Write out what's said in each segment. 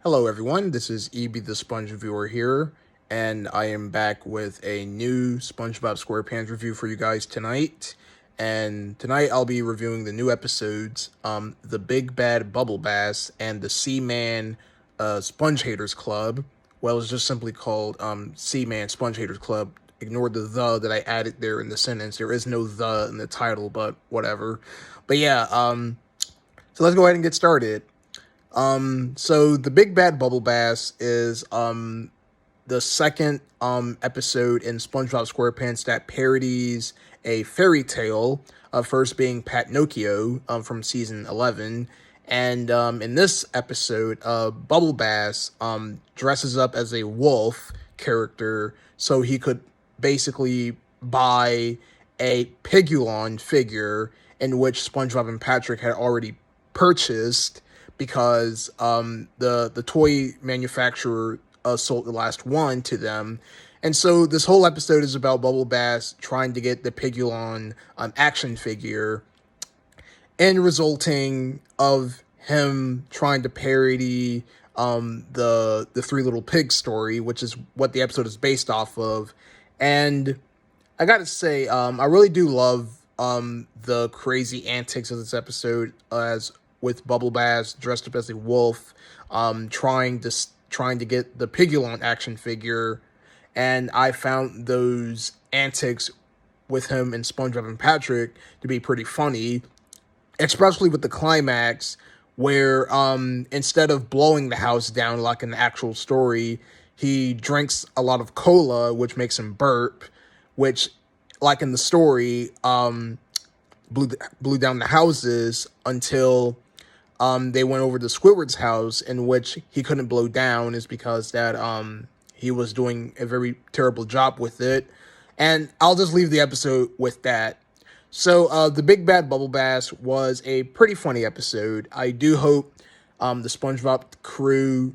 Hello everyone, this is EB the Sponge Reviewer here, and I am back with a new SpongeBob SquarePants review for you guys tonight. And tonight I'll be reviewing the new episodes, The Big Bad Bubble Bass and the Seaman Sponge Haters Club. Well, it's just simply called Seaman Sponge Haters Club. Ignore the that I added there in the sentence. There is no the in the title, but whatever. But yeah, so let's go ahead and get started. So the Big Bad Bubble Bass is the second episode in SpongeBob SquarePants that parodies a fairy tale, first being Patnocchio from season 11. And in this episode, Bubble Bass dresses up as a wolf character so he could basically buy a Pigulon figure in which SpongeBob and Patrick had already purchased because the toy manufacturer sold the last one to them. And so this whole episode is about Bubble Bass trying to get the Pigulon action figure, and resulting of him trying to parody the Three Little Pigs story, which is what the episode is based off of. And I gotta say, I really do love the crazy antics of this episode, as with Bubble Bass dressed up as a wolf, trying to get the Pigulon action figure. And I found those antics with him and SpongeBob and Patrick to be pretty funny, especially with the climax where instead of blowing the house down like in the actual story, he drinks a lot of cola, which makes him burp, which, like in the story, blew down the houses until they went over to Squidward's house, in which he couldn't blow down, is because that he was doing a very terrible job with it. And I'll just leave the episode with that. So the Big Bad Bubble Bass was a pretty funny episode. I do hope the SpongeBob crew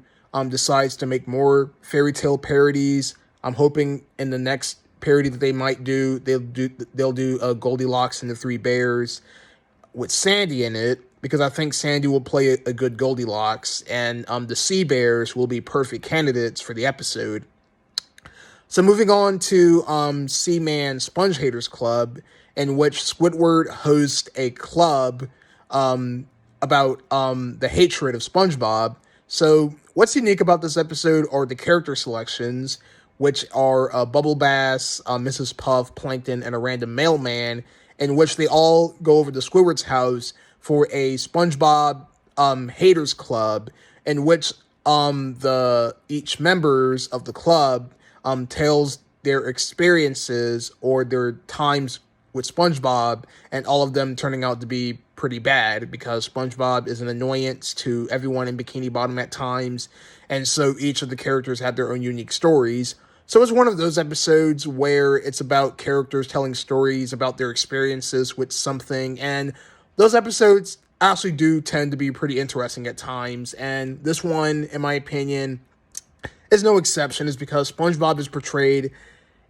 decides to make more fairy tale parodies. I'm hoping in the next parody that they might do, they'll do Goldilocks and the Three Bears with Sandy in it, because I think Sandy will play a good Goldilocks, and the Sea Bears will be perfect candidates for the episode. So moving on to Seaman Sponge Haters Club, in which Squidward hosts a club about the hatred of SpongeBob. So what's unique about this episode are the character selections, which are Bubble Bass, Mrs. Puff, Plankton, and a random mailman, in which they all go over to Squidward's house for a SpongeBob haters club, in which each members of the club tells their experiences or their times with SpongeBob, and all of them turning out to be pretty bad because SpongeBob is an annoyance to everyone in Bikini Bottom at times, and so each of the characters had their own unique stories. So it's one of those episodes where it's about characters telling stories about their experiences with something, and those episodes actually do tend to be pretty interesting at times, and this one, in my opinion, is no exception, is because SpongeBob is portrayed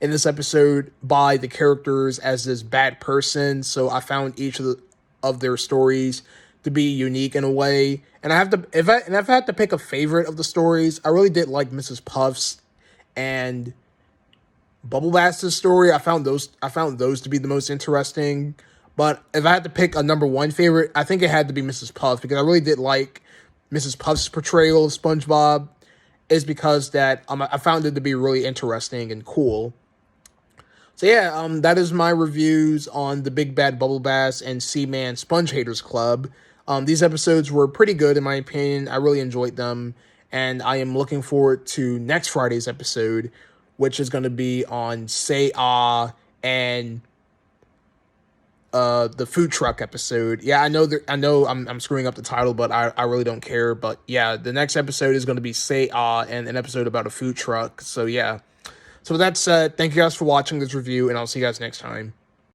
in this episode by the characters as this bad person, so I found each of their stories to be unique in a way. And if I had to pick a favorite of the stories, I really did like Mrs. Puff's and Bubble Bass's story. I found those to be the most interesting. But if I had to pick a number one favorite, I think it had to be Mrs. Puff, because I really did like Mrs. Puff's portrayal of SpongeBob, is because that I found it to be really interesting and cool. So yeah, that is my reviews on the Big Bad Bubble Bass and Seaman Sponge Haters Club. These episodes were pretty good in my opinion. I really enjoyed them, and I am looking forward to next Friday's episode, which is going to be on Say Awww and the food truck episode. Yeah, I know I'm screwing up the title, but I really don't care. But yeah, the next episode is going to be Say Awww and an episode about a food truck. So yeah. So with that said, thank you guys for watching this review, and I'll see you guys next time.